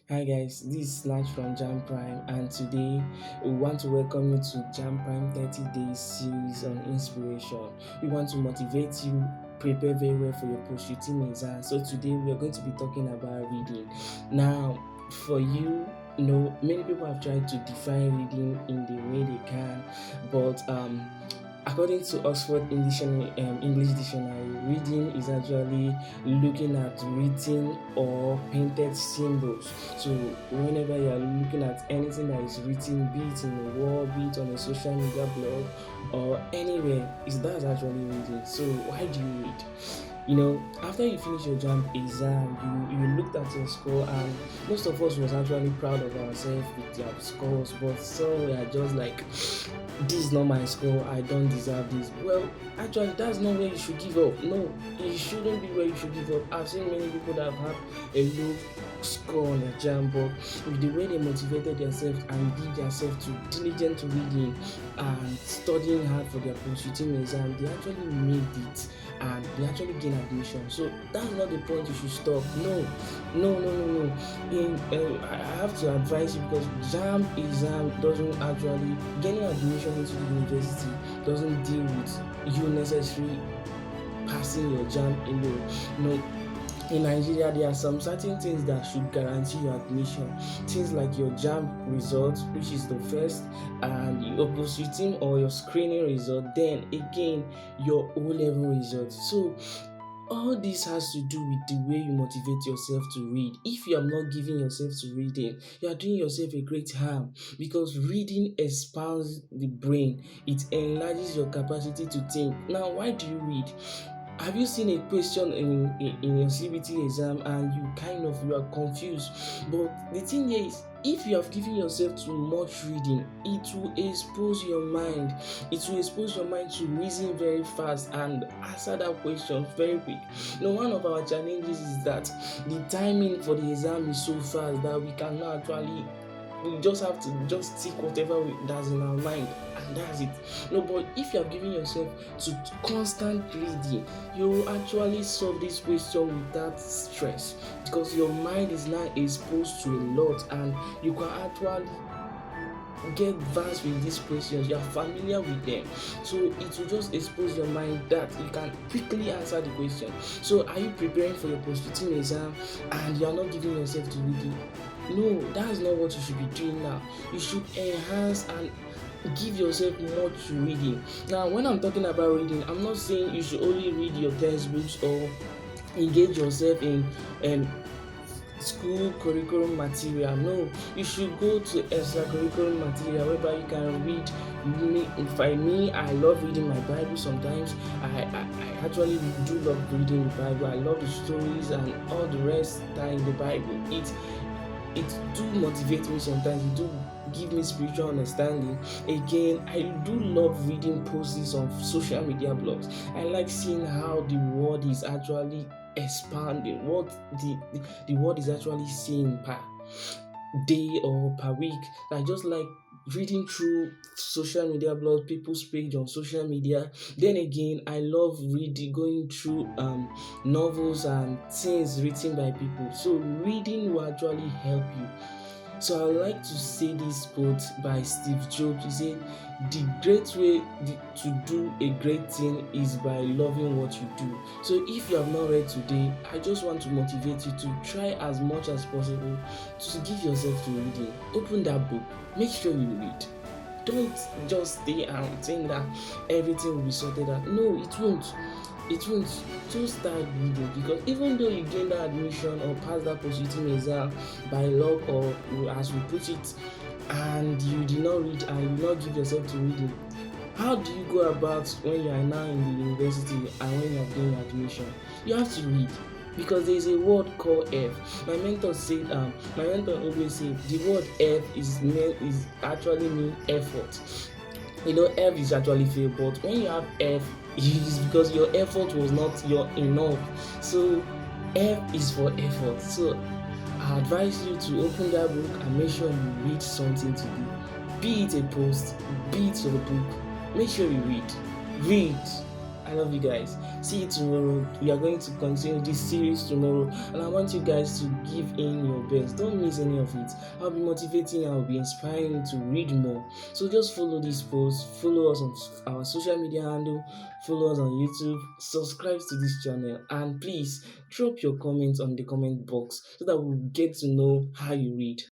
Hi guys, this is Snatch from Jamb Prime, and today we want to welcome you to Jamb Prime 30 Days series on inspiration. We want to motivate you, prepare very well for your post-Utme exam. So today we are going to be talking about reading. Now, for you, many people have tried to define reading in the way they can, but according to Oxford English Dictionary, reading is actually looking at written or painted symbols. So whenever you are looking at anything that is written, be it in a wall, be it on a social media blog, or anywhere, that's actually reading. So why do you read? After you finish your jam exam, you looked at your score, and most of us was actually proud of ourselves with their scores, but some were just like, this is not my score, I don't deserve this. Well, actually, that's not where you should give up. No, it shouldn't be where you should give up. I've seen many people that have had a low score on their jam, but with the way they motivated themselves and give themselves to diligent reading and studying hard for their post-Utme exam, they actually made it and they actually gain admission. So that's not the point you should stop. No. I have to advise you, because jam exam doesn't actually, gaining admission into the university doesn't deal with you necessarily passing your jam alone. In Nigeria, there are some certain things that should guarantee your admission. Things like your JAMB result, which is the first, and your post-Utme or your screening result, then again your O-level result. So all this has to do with the way you motivate yourself to read. If you are not giving yourself to reading, you are doing yourself a great harm, because reading expands the brain. It enlarges your capacity to think. Now, why do you read? Have you seen a question in your CBT exam and you are confused? But the thing here is, if you have given yourself too much reading, it will expose your mind. It will expose your mind to reason very fast and answer that question very quick. One of our challenges is that the timing for the exam is so fast that we just have to just tick whatever that's in our mind, and that's it. But if you are giving yourself to constant reading, you will actually solve this question without stress, because your mind is now exposed to a lot, and you can actually get versed with these questions. You are familiar with them, so it will just expose your mind that you can quickly answer the question. So are you preparing for your post-Utme exam and you are not giving yourself to reading? No, that's not what you should be doing now. You should enhance and give yourself more to reading. Now, when I'm talking about reading, I'm not saying you should only read your textbooks or engage yourself in school curriculum material. No, you should go to extracurriculum material whereby you can read. I love reading my Bible sometimes. I actually do love reading the Bible. I love the stories and all the rest that in the Bible. It do motivate me sometimes. It do give me spiritual understanding. Again, I do love reading posts on social media blogs. I like seeing how the world is actually expanding, what the world is actually seeing per day or per week. I just like reading through social media blogs, people's page on social media. Then again, I love going through novels and things written by people. So reading will actually help you. So I would like to say this quote by Steve Jobs. He said, the great way to do a great thing is by loving what you do. So if you have not read today, I just want to motivate you to try as much as possible to give yourself to reading. Open that book. Make sure you read. Don't just stay and think that everything will be sorted out. No, it won't. Just start reading, because even though you gain that admission or pass that post-Utme exam by luck, or as we put it, and you did not read and you did not give yourself to reading, how do you go about when you are now in the university and when you are doing admission? You have to read, because there is a word called F. My mentor always said the word F is actually mean effort. F is actually fail, but when you have F, it is because your effort was not your enough. So F is for effort. So I advise you to open that book and make sure you read something today. Be it a post, be it your book. Make sure you read. I love you guys. See you tomorrow. We are going to continue this series tomorrow, and I want you guys to give in your best. Don't miss any of it. I'll be motivating, I'll be inspiring you to read more. So just follow this post, follow us on our social media handle, follow us on YouTube, subscribe to this channel, and please drop your comments on the comment box so that we'll get to know how you read.